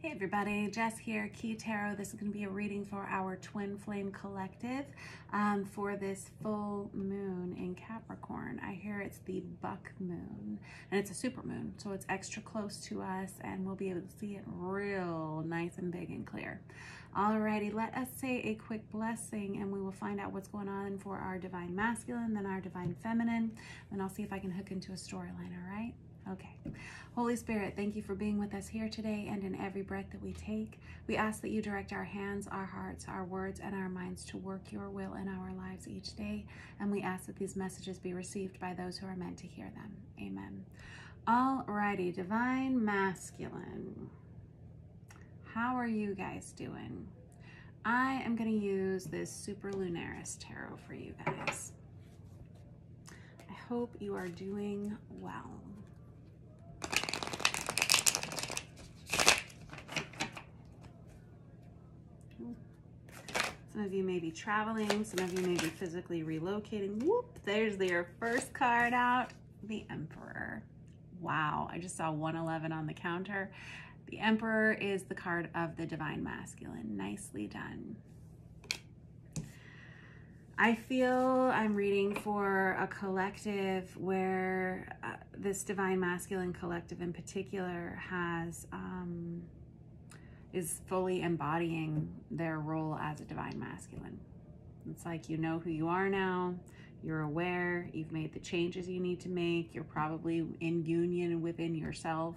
Hey everybody, Jess here, Key Tarot. This is going to be a reading for our Twin Flame Collective for this full moon in Capricorn. I hear it's the buck moon and it's a super moon, so it's extra close to us and we'll be able to see it real nice and big and clear. Alrighty, let us say a quick blessing and we will find out what's going on for our Divine Masculine, then our Divine Feminine, and I'll see if I can hook into a storyline, all right? Okay. Holy Spirit, thank you for being with us here today and in every breath that we take. We ask that you direct our hands, our hearts, our words, and our minds to work your will in our lives each day. And we ask that these messages be received by those who are meant to hear them. Amen. Alrighty, Divine Masculine. How are you guys doing? I am going to use this Super Lunaris Tarot for you guys. I hope you are doing well. Some of you may be traveling, some of you may be physically relocating. Whoop, there's your first card out, the Emperor. Wow, I just saw 111 on the counter. The Emperor is the card of the Divine Masculine. Nicely done. I feel I'm reading for a collective where this Divine Masculine collective in particular has is fully embodying their role as a Divine Masculine. It's like you know who you are now, you're aware, you've made the changes you need to make, you're probably in union within yourself.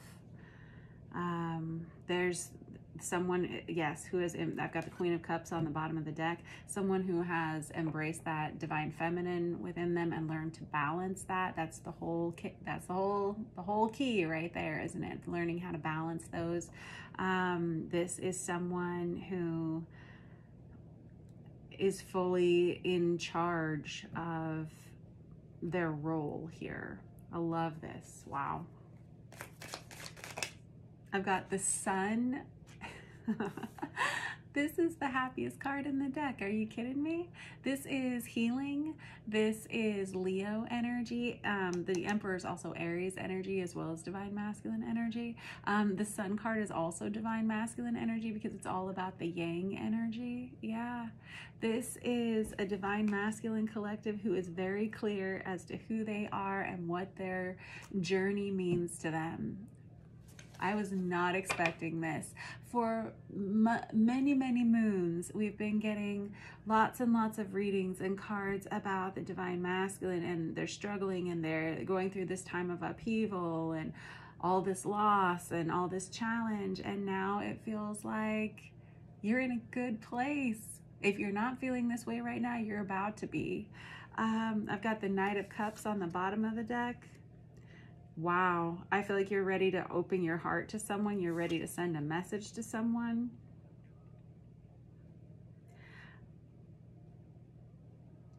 There's someone, yes, who is, I've got the Queen of Cups on the bottom of the deck, someone who has embraced that Divine Feminine within them and learned to balance that. That's the whole key right there, isn't it? Learning how to balance those. This is someone who is fully in charge of their role here. I love this. Wow. I've got the Sun. This is the happiest card in the deck. Are you kidding me? This is healing. This is Leo energy. The Emperor is also Aries energy as well as Divine Masculine energy. The Sun card is also Divine Masculine energy because it's all about the Yang energy. Yeah. This is a Divine Masculine collective who is very clear as to who they are and what their journey means to them. I was not expecting this. For many moons, we've been getting lots and lots of readings and cards about the Divine Masculine, and they're struggling and they're going through this time of upheaval and all this loss and all this challenge. And now it feels like you're in a good place. If you're not feeling this way right now, you're about to be. I've got the Knight of Cups on the bottom of the deck. Wow, I feel like you're ready to open your heart to someone. You're ready to send a message to someone.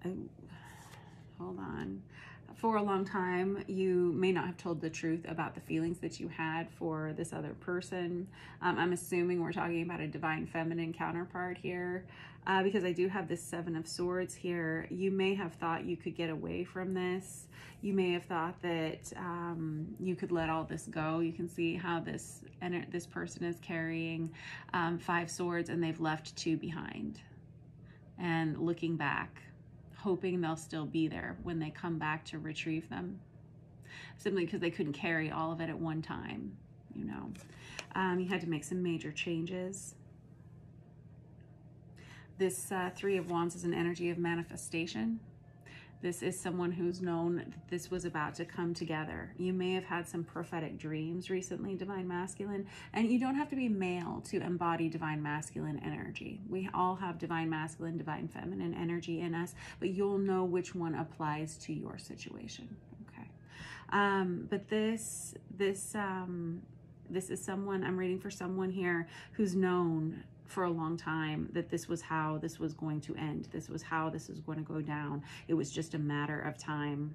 Oh, hold on. For a long time, you may not have told the truth about the feelings that you had for this other person. I'm assuming we're talking about a Divine Feminine counterpart here. Because I do have this Seven of Swords here. You may have thought you could get away from this. You may have thought that you could let all this go. You can see how this person is carrying 5 swords and they've left 2 behind. And looking back, hoping they'll still be there when they come back to retrieve them. Simply because they couldn't carry all of it at one time, you know. You had to make some major changes. This Three of Wands is an energy of manifestation. This is someone who's known that this was about to come together. You may have had some prophetic dreams recently, Divine Masculine, and you don't have to be male to embody Divine Masculine energy. We all have Divine Masculine, Divine Feminine energy in us, but you'll know which one applies to your situation, okay? But this is someone, I'm reading for someone here who's known for a long time that this was how this was going to end. This was how this was going to go down. It was just a matter of time.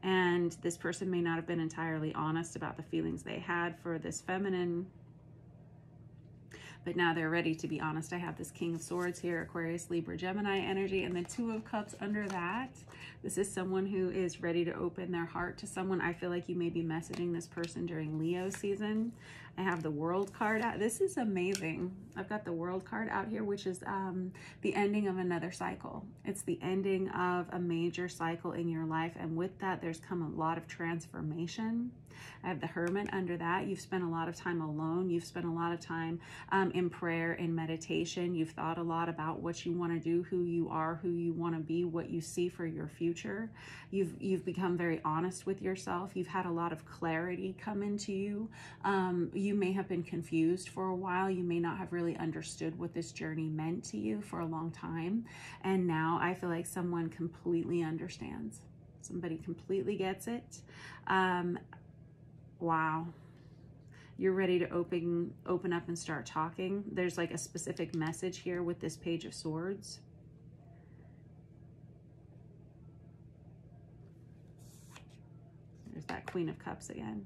And this person may not have been entirely honest about the feelings they had for this feminine, but now they're ready to be honest. I have this King of Swords here, Aquarius, Libra, Gemini energy, and the Two of Cups under that. This is someone who is ready to open their heart to someone. I feel like you may be messaging this person during Leo season. I have the World card out. This is amazing. I've got the World card out here, which is the ending of another cycle. It's the ending of a major cycle in your life. And with that, there's come a lot of transformation. I have the Hermit under that. You've spent a lot of time alone. You've spent a lot of time in prayer and meditation. You've thought a lot about what you want to do, who you are, who you want to be, what you see for your future. You've become very honest with yourself. You've had a lot of clarity come into you. You may have been confused for a while. You may not have really understood what this journey meant to you for a long time. And now I feel like someone completely understands. Somebody completely gets it. Wow. You're ready to open up and start talking. There's like a specific message here with this Page of Swords. There's that Queen of Cups again,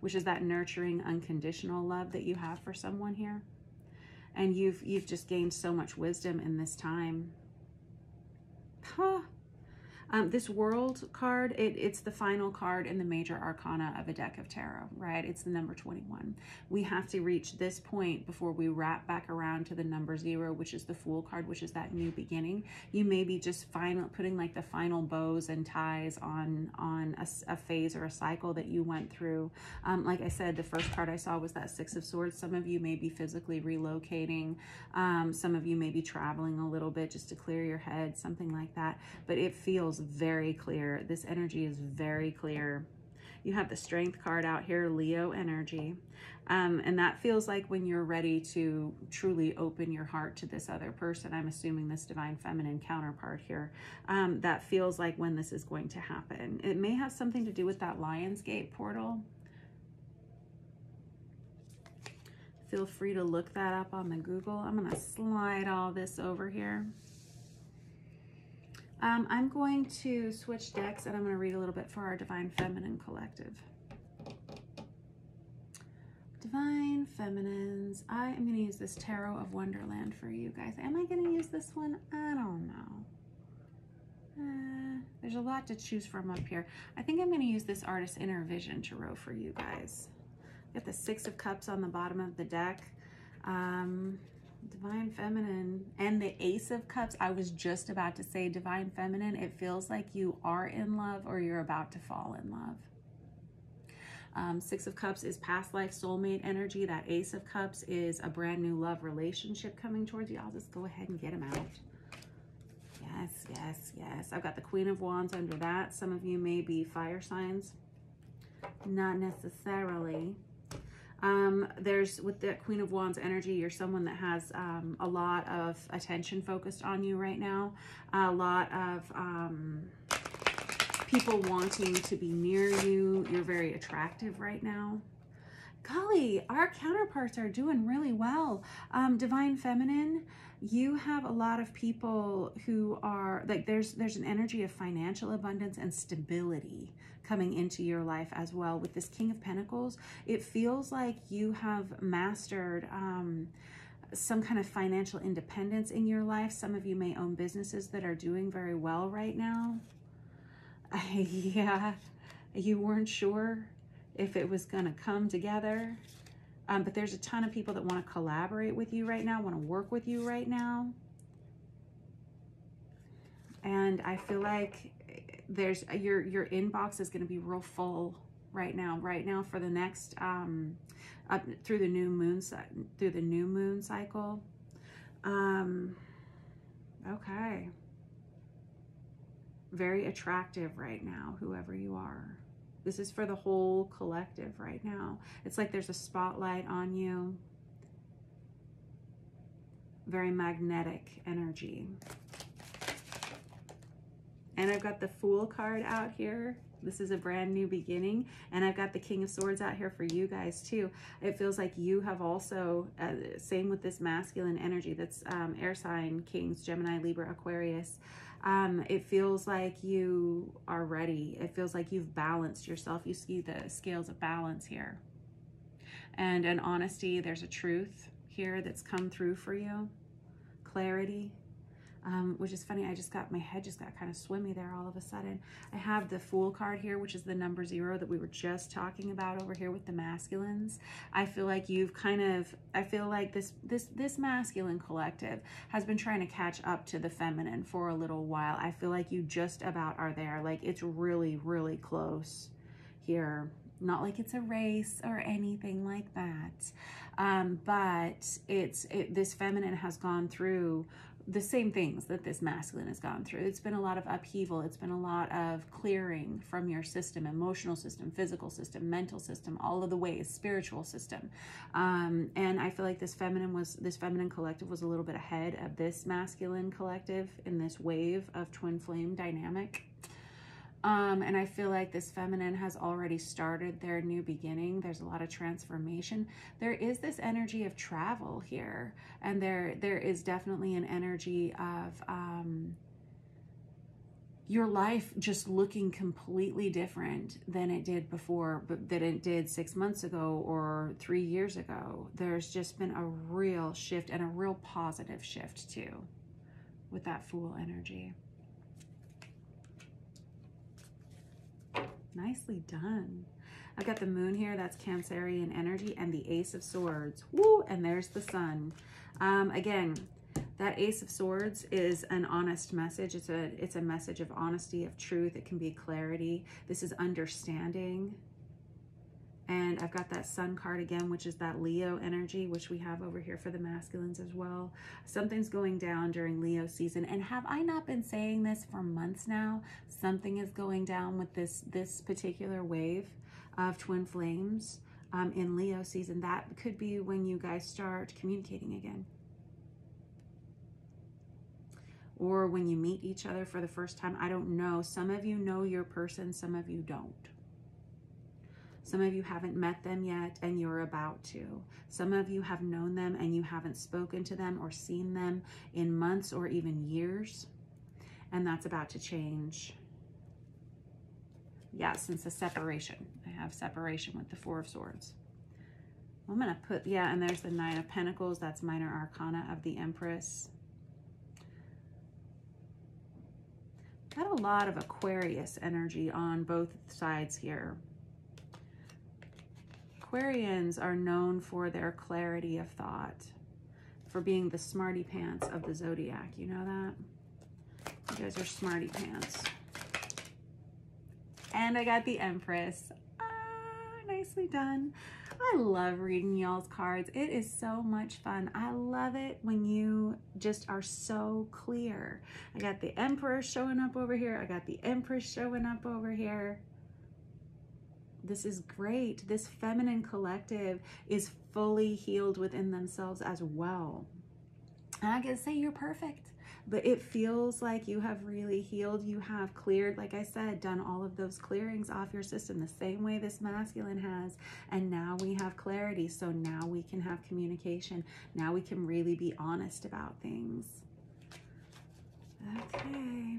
which is that nurturing, unconditional love that you have for someone here. And you've just gained so much wisdom in this time. Huh. This World card, it's the final card in the major arcana of a deck of tarot, right? It's the number 21. We have to reach this point before we wrap back around to the number 0, which is the Fool card, which is that new beginning. You may be just putting like the final bows and ties on a phase or a cycle that you went through. Like I said, the first card I saw was that Six of Swords. Some of you may be physically relocating. Some of you may be traveling a little bit just to clear your head, something like that. But it feels very clear. This energy is very clear. You have the Strength card out here, Leo energy. And that feels like when you're ready to truly open your heart to this other person. I'm assuming this Divine Feminine counterpart here. That feels like when this is going to happen. It may have something to do with that Lionsgate portal. Feel free to look that up on the Google. I'm going to slide all this over here. I'm going to switch decks and I'm going to read a little bit for our Divine Feminine Collective. Divine Feminines, I am going to use this Tarot of Wonderland for you guys. Am I going to use this one? I don't know. There's a lot to choose from up here. I think I'm going to use this Artist's Inner Vision Tarot for you guys. Got the Six of Cups on the bottom of the deck. Divine Feminine and the Ace of Cups. I was just about to say Divine Feminine. It feels like you are in love or you're about to fall in love. Six of Cups is past life soulmate energy. That Ace of Cups is a brand new love relationship coming towards you. I'll just go ahead and get them out. Yes, yes, yes. I've got the Queen of Wands under that. Some of you may be fire signs. Not necessarily. There's, with the Queen of Wands energy, you're someone that has a lot of attention focused on you right now. A lot of people wanting to be near you. You're very attractive right now. Golly, our counterparts are doing really well. Divine Feminine, you have a lot of people who are, like, there's an energy of financial abundance and stability coming into your life as well. With this King of Pentacles, it feels like you have mastered some kind of financial independence in your life. Some of you may own businesses that are doing very well right now. Yeah, you weren't sure if it was going to come together. But there's a ton of people that want to collaborate with you right now, want to work with you right now. And I feel like there's your inbox is going to be real full right now for the next up through the new moon cycle. Okay. Very attractive right now, whoever you are. This is for the whole collective right now. It's like there's a spotlight on you. Very magnetic energy. And I've got the Fool card out here. This is a brand new beginning. And I've got the King of Swords out here for you guys too. It feels like you have also, same with this masculine energy, that's air sign, Kings, Gemini, Libra, Aquarius. It feels like you are ready. It feels like you've balanced yourself. You see the scales of balance here. And an honesty, there's a truth here that's come through for you. Clarity. which is funny. My head just got kind of swimmy there all of a sudden. I have the Fool card here, which is the number 0 that we were just talking about over here with the masculines. I feel like this masculine collective has been trying to catch up to the feminine for a little while. I feel like you just about are there. Like it's really, really close here. Not like it's a race or anything like that. But this feminine has gone through the same things that this masculine has gone through. It's been a lot of upheaval. It's been a lot of clearing from your system, emotional system, physical system, mental system, all of the ways, spiritual system. And I feel like this feminine collective was a little bit ahead of this masculine collective in this wave of twin flame dynamic. And I feel like this feminine has already started their new beginning. There's a lot of transformation. There is this energy of travel here. And there is definitely an energy of your life just looking completely different than it did before, but than it did 6 months ago or 3 years ago. There's just been a real shift, and a real positive shift too, with that Fool energy. Nicely done. I've got the Moon here, that's Cancerian energy, and the Ace of Swords. Woo! And there's the Sun. Again, that Ace of Swords is an honest message. It's a message of honesty, of truth. It can be clarity. This is understanding. And I've got that Sun card again, which is that Leo energy, which we have over here for the masculines as well. Something's going down during Leo season. And have I not been saying this for months now? Something is going down with this particular wave of twin flames in Leo season. That could be when you guys start communicating again. Or when you meet each other for the first time. I don't know. Some of you know your person, some of you don't. Some of you haven't met them yet and you're about to. Some of you have known them and you haven't spoken to them or seen them in months or even years. And that's about to change. Yeah, since the separation. I have separation with the Four of Swords. I'm going to put, yeah, and there's the Nine of Pentacles. That's minor arcana of the Empress. Got a lot of Aquarius energy on both sides here. Aquarians are known for their clarity of thought, for being the smarty pants of the zodiac. You know that? You guys are smarty pants. And I got the Empress. Nicely done. I love reading y'all's cards. It is so much fun. I love it when you just are so clear. I got the Emperor showing up over here. I got the Empress showing up over here. This is great. This feminine collective is fully healed within themselves as well. And I can say you're perfect, but it feels like you have really healed. You have cleared, like I said, done all of those clearings off your system the same way this masculine has. And now we have clarity. So now we can have communication. Now we can really be honest about things. Okay.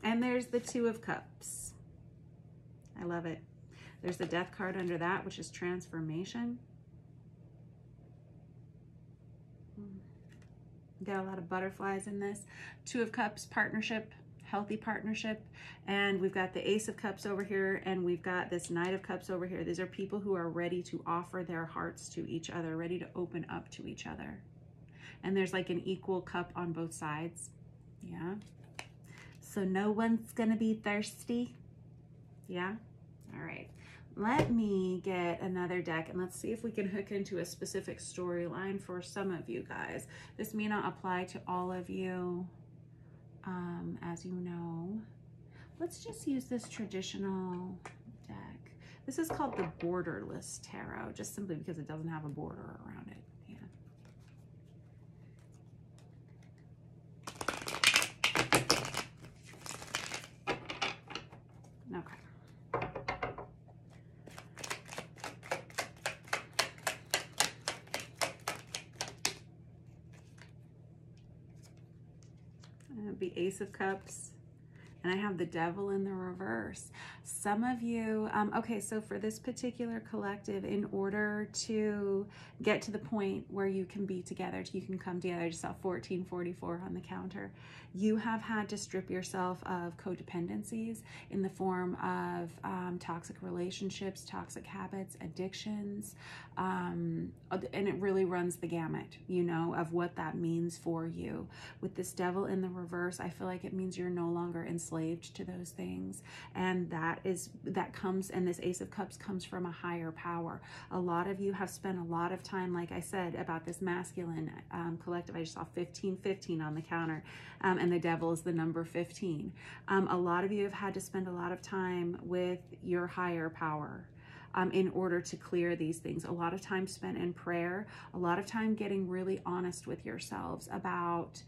And there's the Two of Cups. I love it. There's the Death card under that, which is transformation. Got a lot of butterflies in this. Two of Cups, partnership, healthy partnership. And we've got the Ace of Cups over here, and we've got this Knight of Cups over here. These are people who are ready to offer their hearts to each other, ready to open up to each other. And there's like an equal cup on both sides. Yeah. So no one's gonna be thirsty. Yeah. All right. Let me get another deck and let's see if we can hook into a specific storyline for some of you guys. This may not apply to all of you, as you know. Let's just use this traditional deck. This is called the Borderless Tarot, just simply because it doesn't have a border around it. Yeah. Okay. The Ace of Cups, and I have the Devil in the reverse. Some of you, okay, so for this particular collective, in order to get to the point where you can be together, you can come together, I just saw 1444 on the counter, you have had to strip yourself of codependencies in the form of toxic relationships, toxic habits, addictions, and it really runs the gamut, you know, of what that means for you. With this devil in the reverse, I feel like it means you're no longer enslaved to those things, and that comes, and this Ace of Cups comes from a higher power. A lot of you have spent a lot of time, like I said, about this masculine collective. I just saw 1515 on the counter, and the devil is the number 15. A lot of you have had to spend a lot of time with your higher power in order to clear these things. A lot of time spent in prayer, a lot of time getting really honest with yourselves about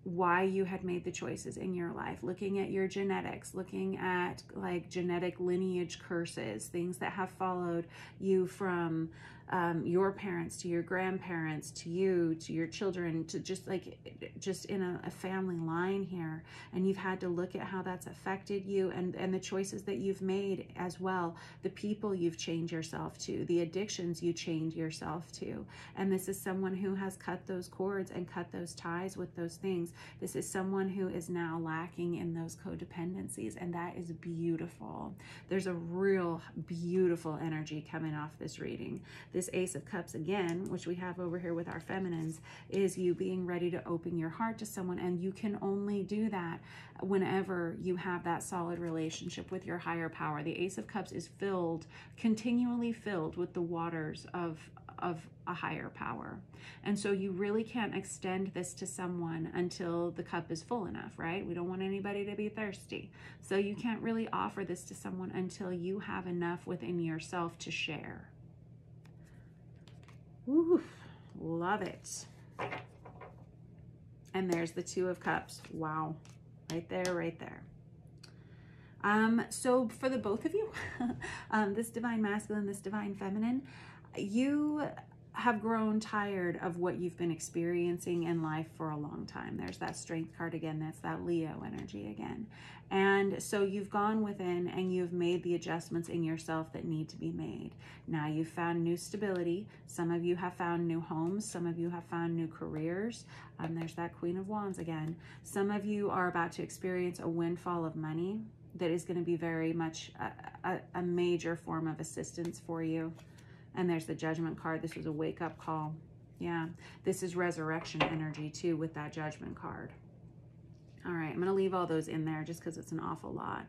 why you had made the choices in your life, looking at your genetics, looking at like genetic lineage curses, things that have followed you from your parents to your grandparents to you to your children, to just in a family line here. And you've had to look at how that's affected you, and the choices that you've made as well, the people you've chained yourself to, the addictions you chained yourself to. And this is someone who has cut those cords and cut those ties with those things. This is someone who is now lacking in those codependencies, and that is beautiful. There's a real beautiful energy coming off this reading. This Ace of Cups again, which we have over here with our feminines, is you being ready to open your heart to someone, and you can only do that whenever you have that solid relationship with your higher power. The Ace of Cups is filled, continually filled with the waters of a higher power. And so you really can't extend this to someone until the cup is full enough, right? We don't want anybody to be thirsty. So you can't really offer this to someone until you have enough within yourself to share. Ooh, love it. And there's the Two of Cups. Wow. Right there, right there. So for the both of you, this divine masculine, this divine feminine, you have grown tired of what you've been experiencing in life for a long time. There's that Strength card again. That's that Leo energy again. And so you've gone within and you've made the adjustments in yourself that need to be made. Now you've found new stability. Some of you have found new homes. Some of you have found new careers. There's that Queen of Wands again. Some of you are about to experience a windfall of money that is going to be very much a major form of assistance for you. And there's the Judgment card. This was a wake-up call. Yeah, this is resurrection energy too with that Judgment card. All right, I'm going to leave all those in there just because it's an awful lot.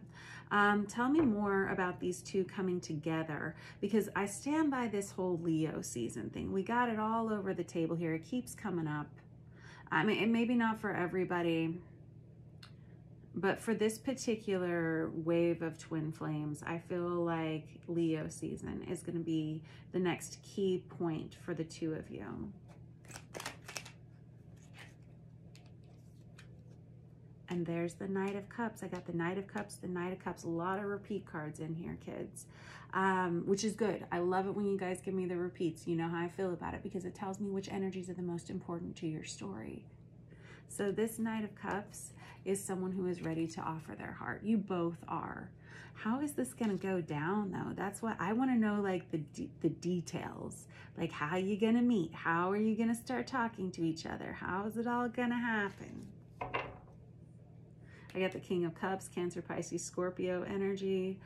Tell me more about these two coming together, because I stand by this whole Leo season thing. We got it all over the table here. It keeps coming up. I mean, it maybe not for everybody, but for this particular wave of twin flames, I feel like Leo season is going to be the next key point for the two of you. And there's the Knight of Cups. I got the Knight of Cups, the Knight of Cups. A lot of repeat cards in here, kids, which is good. I love it when you guys give me the repeats. You know how I feel about it, because it tells me which energies are the most important to your story. So this Knight of Cups is someone who is ready to offer their heart. You both are. How is this going to go down, though? That's what I want to know, like the details. Like, how are you going to meet? How are you going to start talking to each other? How is it all going to happen? I got the King of Cups, Cancer, Pisces, Scorpio energy.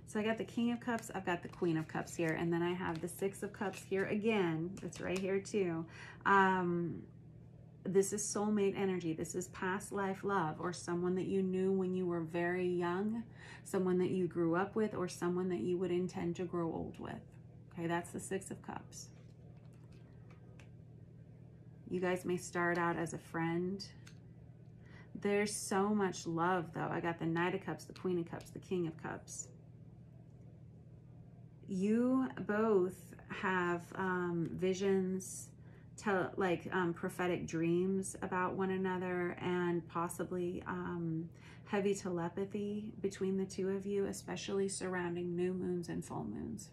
So I got the King of Cups, I've got the Queen of Cups here, and then I have the Six of Cups here again. That's right here too. This is soulmate energy. This is past life love, or someone that you knew when you were very young, someone that you grew up with, or someone that you would intend to grow old with. Okay, that's the Six of Cups. You guys may start out as a friend. There's so much love, though. I got the Knight of Cups, the Queen of Cups, the King of Cups. You both have visions, prophetic dreams about one another, and possibly heavy telepathy between the two of you, especially surrounding new moons and full moons.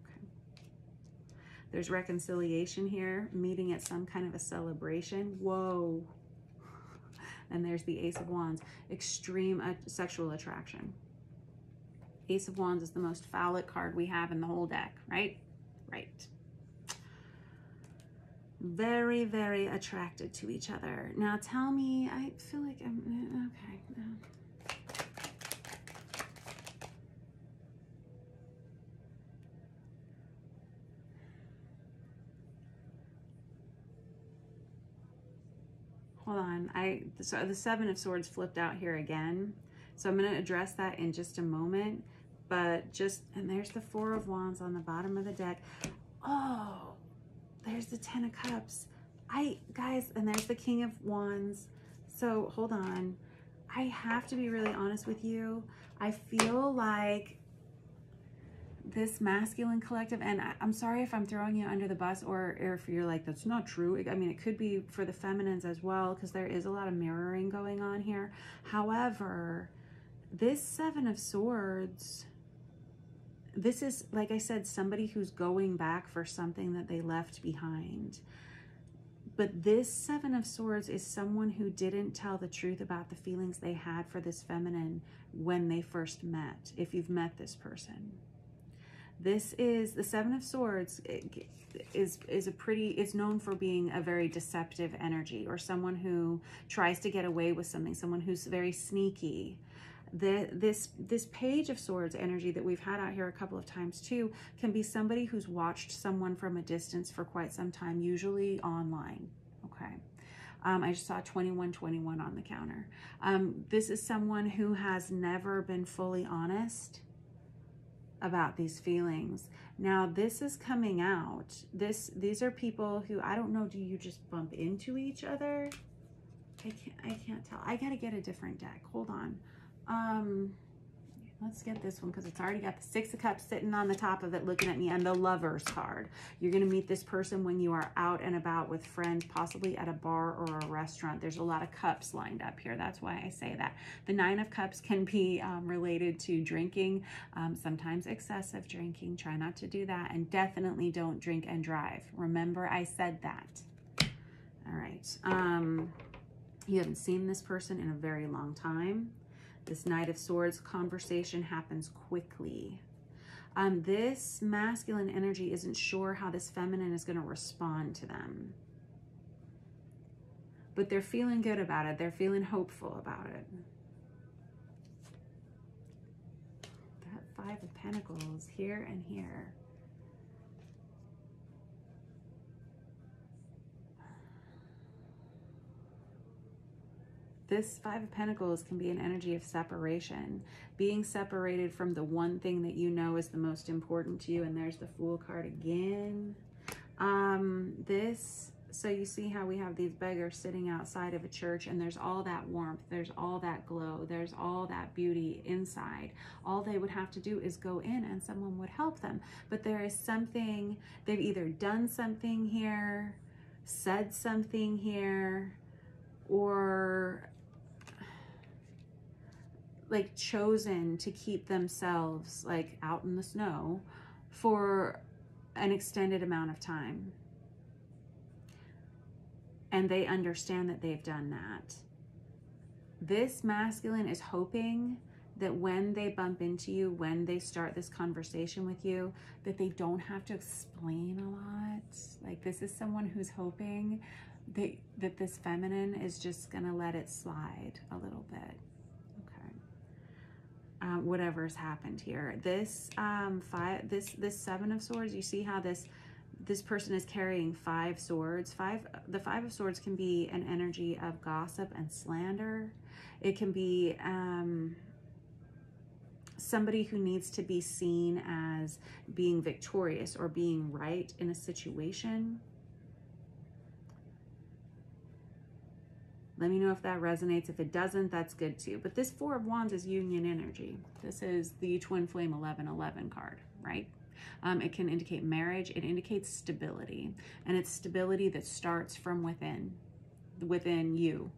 Okay. There's reconciliation here, meeting at some kind of a celebration. Whoa. And there's the Ace of Wands, extreme sexual attraction. Ace of Wands is the most phallic card we have in the whole deck, right? Right. Very, very attracted to each other. Now tell me, I feel like I'm, okay. Hold on, so the Seven of Swords flipped out here again. So I'm going to address that in just a moment, but and there's the Four of Wands on the bottom of the deck. Oh, there's the Ten of Cups. Guys, and there's the King of Wands. So hold on. I have to be really honest with you. I feel like this masculine collective, and I'm sorry if I'm throwing you under the bus, or if you're like, that's not true. I mean, it could be for the feminines as well, because there is a lot of mirroring going on here. However, this Seven of Swords, this is, like I said, somebody who's going back for something that they left behind. But this Seven of Swords is someone who didn't tell the truth about the feelings they had for this feminine when they first met, if you've met this person. This is the Seven of Swords is known for being a very deceptive energy, or someone who tries to get away with something, someone who's very sneaky. This Page of Swords energy that we've had out here a couple of times too can be somebody who's watched someone from a distance for quite some time, usually online. Okay. I just saw 2121 on the counter. This is someone who has never been fully honest about these feelings. Now this is coming out. These are people who, I don't know, do you just bump into each other? I can't tell. I gotta get a different deck. Hold on. Let's get this one, because it's already got the Six of Cups sitting on the top of it looking at me, and the Lovers card. You're going to meet this person when you are out and about with friends, possibly at a bar or a restaurant. There's a lot of cups lined up here. That's why I say that. The Nine of Cups can be related to drinking, sometimes excessive drinking. Try not to do that, and definitely don't drink and drive. Remember, I said that. All right. You haven't seen this person in a very long time. This Knight of Swords conversation happens quickly. This masculine energy isn't sure how this feminine is going to respond to them. But they're feeling good about it. They're feeling hopeful about it. That Five of Pentacles here and here. This Five of Pentacles can be an energy of separation, being separated from the one thing that you know is the most important to you. And there's the Fool card again. So you see how we have these beggars sitting outside of a church, and there's all that warmth, there's all that glow, there's all that beauty inside. All they would have to do is go in and someone would help them. But there is something, they've either done something here, said something here, or like chosen to keep themselves like out in the snow for an extended amount of time. And they understand that they've done that. This masculine is hoping that when they bump into you, when they start this conversation with you, that they don't have to explain a lot. Like, this is someone who's hoping that this feminine is just gonna let it slide a little bit. Okay. Whatever's happened here. This this Seven of Swords, you see how this person is carrying 5 swords. The Five of Swords can be an energy of gossip and slander. It can be somebody who needs to be seen as being victorious or being right in a situation. Let me know if that resonates. If it doesn't, that's good too. But this Four of Wands is union energy. This is the Twin Flame 1111 card, right? It can indicate marriage. It indicates stability. And it's stability that starts from within you.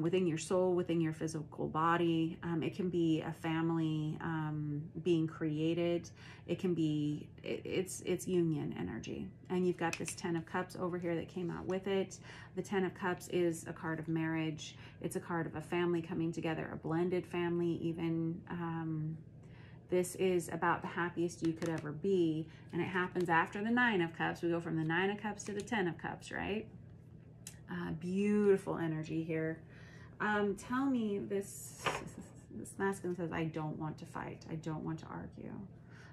within your soul, within your physical body. It can be a family being created. It can be, it's union energy. And you've got this 10 of Cups over here that came out with it. The 10 of Cups is a card of marriage. It's a card of a family coming together, a blended family even. This is about the happiest you could ever be. And it happens after the 9 of Cups. We go from the 9 of Cups to the 10 of Cups, right? Beautiful energy here. Tell me, this masculine says, I don't want to fight. I don't want to argue.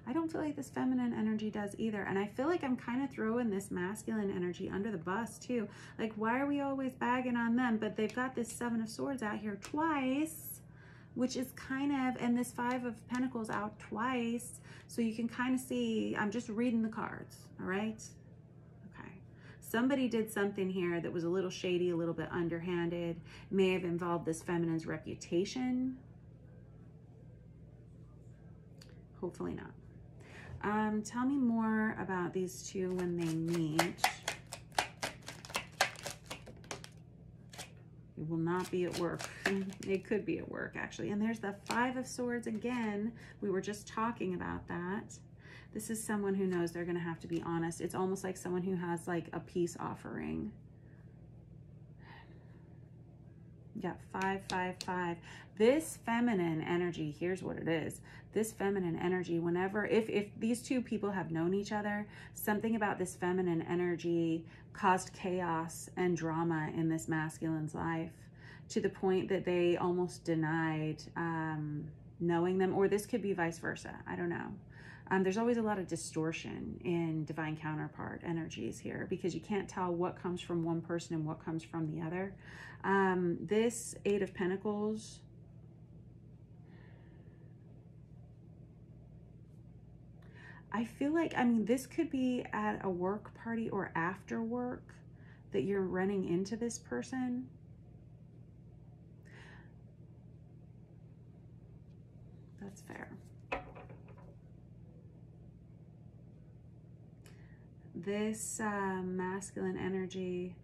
I don't feel like this feminine energy does either. And I feel like I'm kind of throwing this masculine energy under the bus too. Like, why are we always bagging on them? But they've got this 7 of Swords out here twice, which is kind of, and this 5 of Pentacles out twice. So you can kind of see, I'm just reading the cards, all right? Somebody did something here that was a little shady, a little bit underhanded, may have involved this feminine's reputation. Hopefully not. Tell me more about these two when they meet. It will not be at work. It could be at work, actually. And there's the 5 of Swords again. We were just talking about that. This is someone who knows they're going to have to be honest. It's almost like someone who has like a peace offering. Yeah, 5, 5, 5. This feminine energy, here's what it is. This feminine energy, whenever, if these two people have known each other, something about this feminine energy caused chaos and drama in this masculine's life to the point that they almost denied knowing them, or this could be vice versa. I don't know. There's always a lot of distortion in divine counterpart energies here because you can't tell what comes from one person and what comes from the other. This 8 of Pentacles, I feel like, I mean, this could be at a work party or after work that you're running into this person. That's fair. This masculine energy,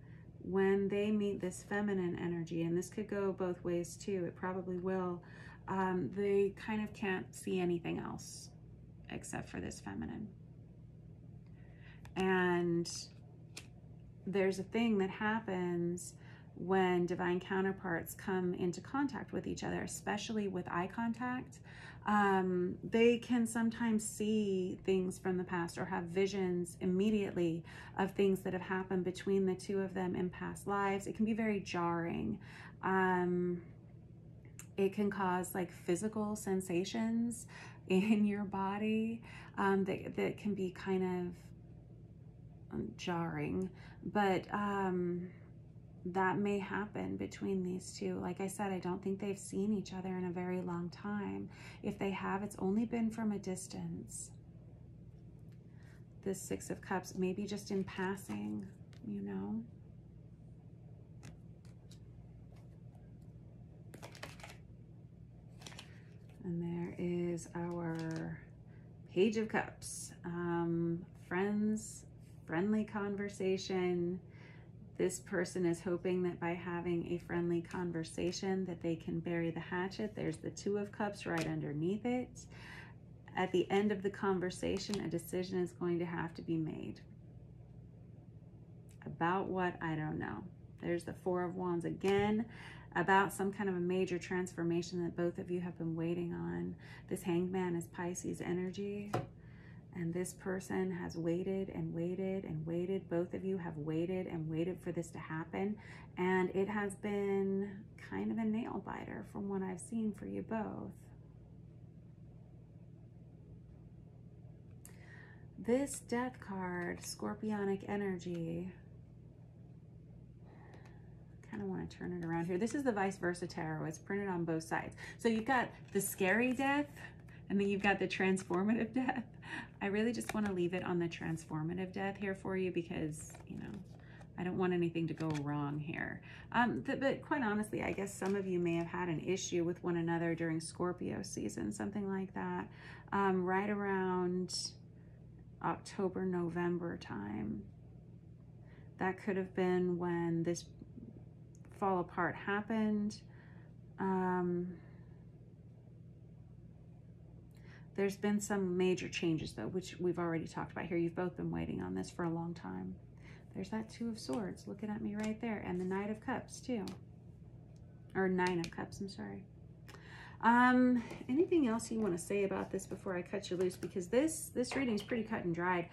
when they meet this feminine energy, and this could go both ways too, it probably will, they kind of can't see anything else except for this feminine. And there's a thing that happens when divine counterparts come into contact with each other, especially with eye contact. They can sometimes see things from the past or have visions immediately of things that have happened between the two of them in past lives. It can be very jarring. It can cause like physical sensations in your body that can be kind of jarring, but that may happen between these two. Like I said, I don't think they've seen each other in a very long time. If they have, it's only been from a distance. This 6 of Cups, maybe just in passing, you know. And there is our Page of Cups. Friends, friendly conversation. This person is hoping that by having a friendly conversation that they can bury the hatchet. There's the 2 of Cups right underneath it. At the end of the conversation, a decision is going to have to be made. About what? I don't know. There's the 4 of Wands again, about some kind of a major transformation that both of you have been waiting on. This Hanged Man is Pisces energy. And this person has waited and waited and waited. Both of you have waited and waited for this to happen. And it has been kind of a nail biter from what I've seen for you both. This Death card, Scorpionic energy. Kind of want to turn it around here. This is the Vice Versa Tarot. It's printed on both sides. So you've got the scary death, and then you've got the transformative death. I really just want to leave it on the transformative death here for you because, you know, I don't want anything to go wrong here. But quite honestly, I guess some of you may have had an issue with one another during Scorpio season, something like that, right around October, November time. That could have been when this fall apart happened. There's been some major changes, though, which we've already talked about here. You've both been waiting on this for a long time. There's that Two of Swords looking at me right there. And the Knight of Cups, too. Or Nine of Cups, I'm sorry. Anything else you want to say about this before I cut you loose? Because this reading is pretty cut and dried.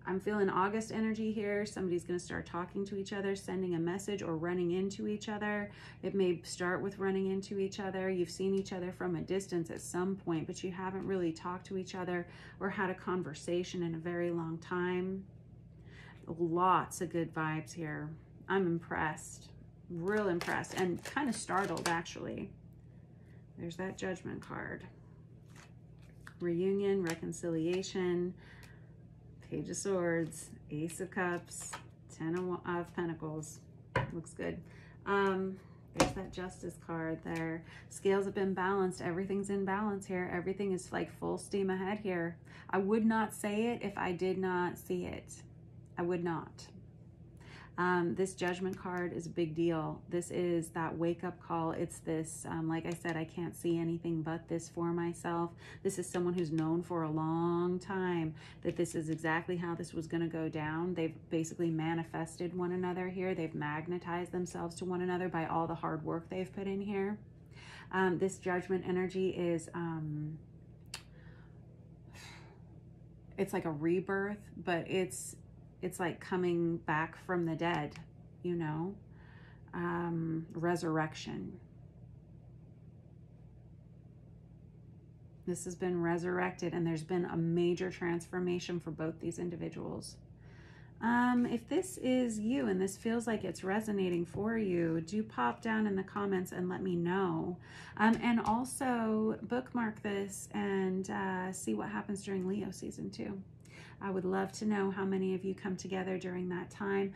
I'm feeling August energy here. Somebody's going to start talking to each other, sending a message, or running into each other. It may start with running into each other. You've seen each other from a distance at some point, but you haven't really talked to each other or had a conversation in a very long time. Lots of good vibes here. I'm impressed, real impressed, and kind of startled, actually. There's that Judgment card. Reunion, reconciliation, Page of Swords, Ace of Cups, Ten of Pentacles. Looks good. There's that Justice card there. Scales have been balanced. Everything's in balance here. Everything is like full steam ahead here. I would not say it if I did not see it. I would not. This Judgment card is a big deal. This is that wake-up call. It's this, like I said, I can't see anything but this for myself. This is someone who's known for a long time that this is exactly how this was going to go down. They've basically manifested one another here. They've magnetized themselves to one another by all the hard work they've put in here. This Judgment energy is, it's like a rebirth, but it's like coming back from the dead, you know, resurrection. This has been resurrected, and there's been a major transformation for both these individuals. If this is you and this feels like it's resonating for you, do pop down in the comments and let me know. And also bookmark this and see what happens during Leo season 2. I would love to know how many of you come together during that time.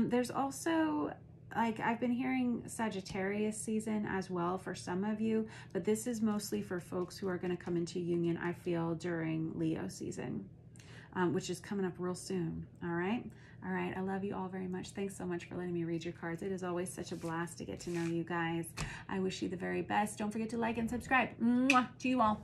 There's also, like, I've been hearing Sagittarius season as well for some of you, but this is mostly for folks who are going to come into union, I feel, during Leo season, which is coming up real soon. All right. All right. I love you all very much. Thanks so much for letting me read your cards. It is always such a blast to get to know you guys. I wish you the very best. Don't forget to like and subscribe. Mwah, to you all.